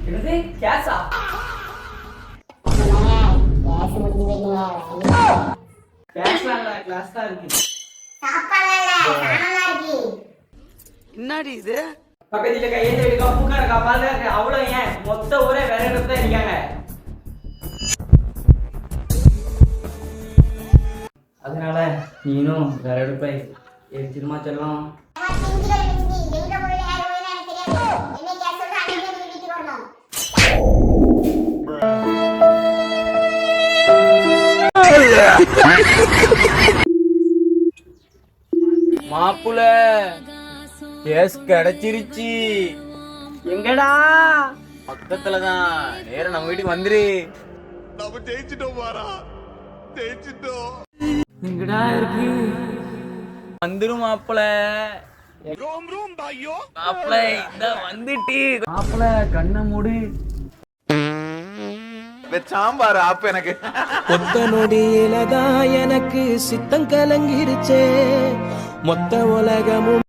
என்னது கேஸா? கேஸ்லாம் இல்ல, கிளாஸ் தான் இருக்கு. என்னடி இது? பக்கத்துல கையெழுத்து எடுக்க பூக்கா இருக்கா பாருங்க இருக்கு. அவ்வளவு ஏன் மொத்த ஊரே வேற இடத்துல இருக்காங்க. அதனால நீனும் வேற இடத்துல எடுத்துமா செல்லம். மாப்புல கேஸ் கிடைச்சிருச்சு. எங்கடா? பக்கத்துலதான். நேரம் நம்ம வீட்டுக்கு வந்துரு. நம்ம ஜெயிச்சிட்டோம் பாரா, ஜெயிச்சிட்டோம். எங்கடா இருக்கு? வந்துரும் மாப்புல. Rome Rome பாய்யோ. மாப்புல இந்த வந்துட்டு. மாப்பிள கண்ணை மூடு. சாம்பார் ஆப்பு எனக்கு. ஒத்த நொடியில தான் எனக்கு சித்தம் கலங்கிருச்சே, மொத்த உலகமும்